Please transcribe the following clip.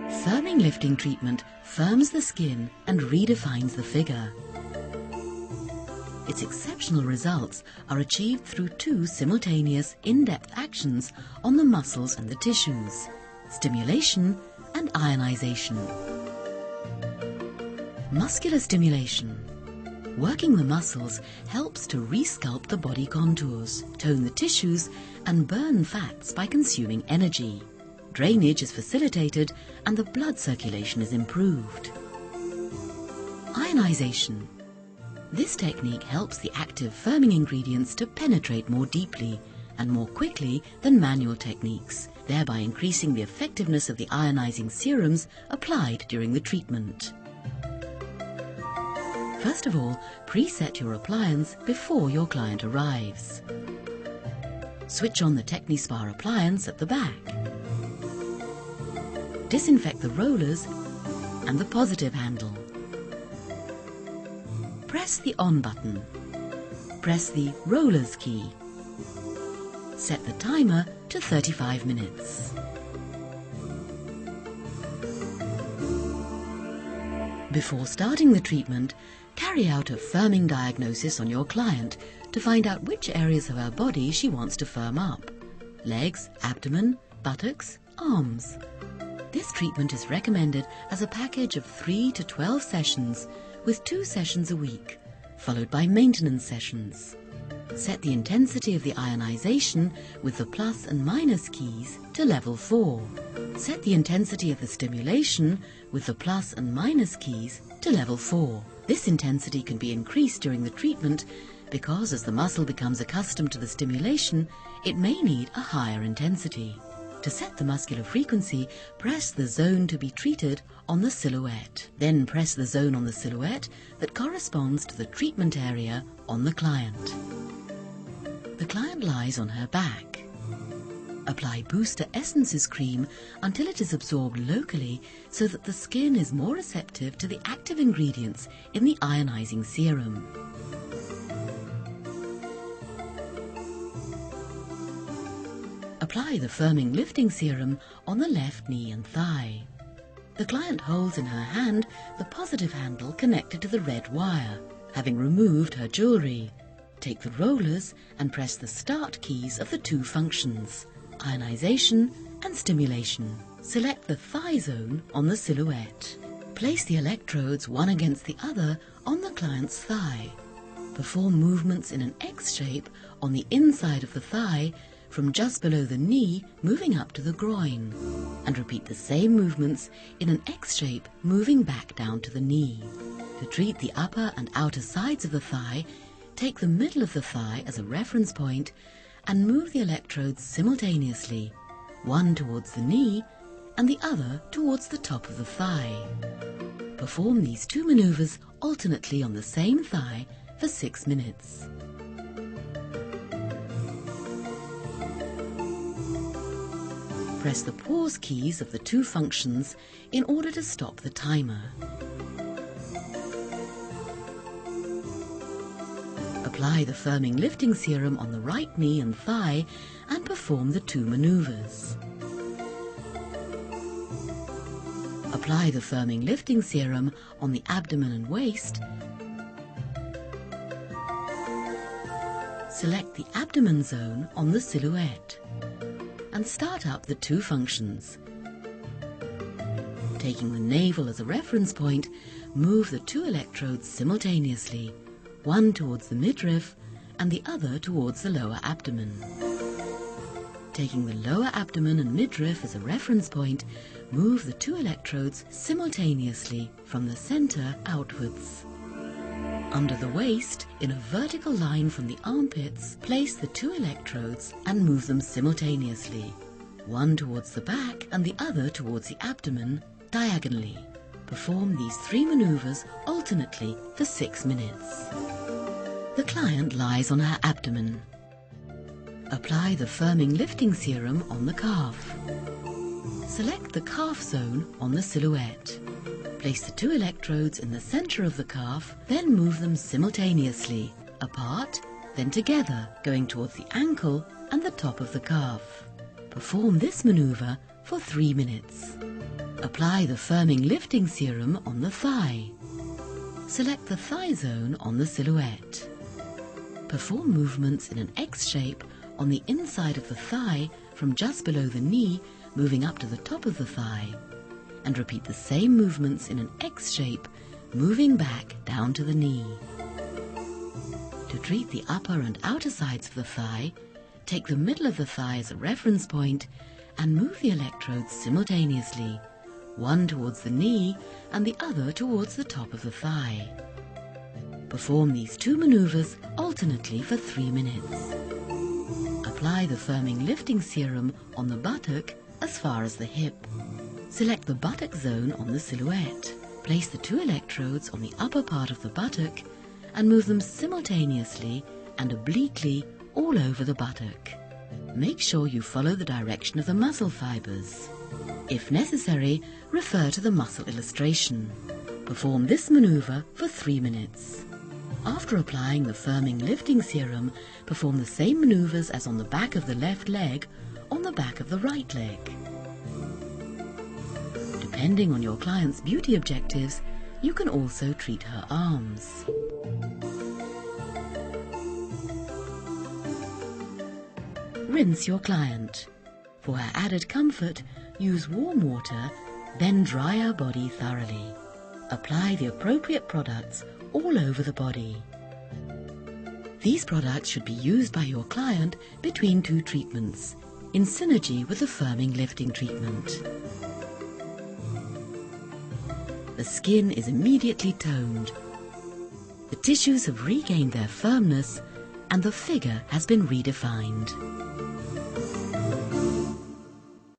Firming lifting treatment firms the skin and redefines the figure. Its exceptional results are achieved through two simultaneous in-depth actions on the muscles and the tissues: stimulation and ionization. Muscular stimulation. Working the muscles helps to resculpt the body contours, tone the tissues, and burn fats by consuming energy. Drainage is facilitated and the blood circulation is improved. Ionization. This technique helps the active firming ingredients to penetrate more deeply and more quickly than manual techniques, thereby increasing the effectiveness of the ionizing serums applied during the treatment. First of all, preset your appliance before your client arrives. Switch on the TechniSPA appliance at the back. Disinfect the rollers and the positive handle. Press the on button. Press the rollers key. Set the timer to 35 minutes. Before starting the treatment, carry out a firming diagnosis on your client to find out which areas of her body she wants to firm up: legs, abdomen, buttocks, arms. This treatment is recommended as a package of 3 to 12 sessions with 2 sessions a week, followed by maintenance sessions. Set the intensity of the ionization with the plus and minus keys to level 4. Set the intensity of the stimulation with the plus and minus keys to level 4. This intensity can be increased during the treatment because as the muscle becomes accustomed to the stimulation, it may need a higher intensity. To set the muscular frequency, press the zone to be treated on the silhouette. Then press the zone on the silhouette that corresponds to the treatment area on the client. The client lies on her back. Apply Booster Essences cream until it is absorbed locally so that the skin is more receptive to the active ingredients in the ionizing serum. Apply the firming lifting serum on the left knee and thigh. The client holds in her hand the positive handle connected to the red wire, having removed her jewellery. Take the rollers and press the start keys of the two functions: ionization and stimulation. Select the thigh zone on the silhouette. Place the electrodes one against the other on the client's thigh. Perform movements in an X shape on the inside of the thigh from just below the knee moving up to the groin, and repeat the same movements in an X shape moving back down to the knee. To treat the upper and outer sides of the thigh, take the middle of the thigh as a reference point and move the electrodes simultaneously, one towards the knee and the other towards the top of the thigh. Perform these two maneuvers alternately on the same thigh for 6 minutes. Press the pause keys of the two functions in order to stop the timer. Apply the firming lifting serum on the right knee and thigh and perform the two maneuvers. Apply the firming lifting serum on the abdomen and waist. Select the abdomen zone on the silhouette and start up the two functions. Taking the navel as a reference point, move the two electrodes simultaneously, one towards the midriff and the other towards the lower abdomen. Taking the lower abdomen and midriff as a reference point, move the two electrodes simultaneously from the center outwards. Under the waist, in a vertical line from the armpits, place the two electrodes and move them simultaneously, one towards the back and the other towards the abdomen, diagonally. Perform these 3 maneuvers alternately for 6 minutes. The client lies on her abdomen. Apply the firming lifting serum on the calf. Select the calf zone on the silhouette. Place the two electrodes in the center of the calf, then move them simultaneously, apart, then together, going towards the ankle and the top of the calf. Perform this maneuver for 3 minutes. Apply the firming lifting serum on the thigh. Select the thigh zone on the silhouette. Perform movements in an X shape on the inside of the thigh from just below the knee, moving up to the top of the thigh, and repeat the same movements in an X shape, moving back down to the knee. To treat the upper and outer sides of the thigh, take the middle of the thigh as a reference point and move the electrodes simultaneously, one towards the knee and the other towards the top of the thigh. Perform these two maneuvers alternately for 3 minutes. Apply the firming lifting serum on the buttock as far as the hip. Select the buttock zone on the silhouette. Place the two electrodes on the upper part of the buttock and move them simultaneously and obliquely all over the buttock. Make sure you follow the direction of the muscle fibers. If necessary, refer to the muscle illustration. Perform this maneuver for 3 minutes. After applying the firming lifting serum, perform the same maneuvers as on the back of the left leg on the back of the right leg. Depending on your client's beauty objectives, you can also treat her arms. Rinse your client. For her added comfort, use warm water, then dry her body thoroughly. Apply the appropriate products all over the body. These products should be used by your client between 2 treatments, in synergy with the firming lifting treatment. The skin is immediately toned. The tissues have regained their firmness and the figure has been redefined.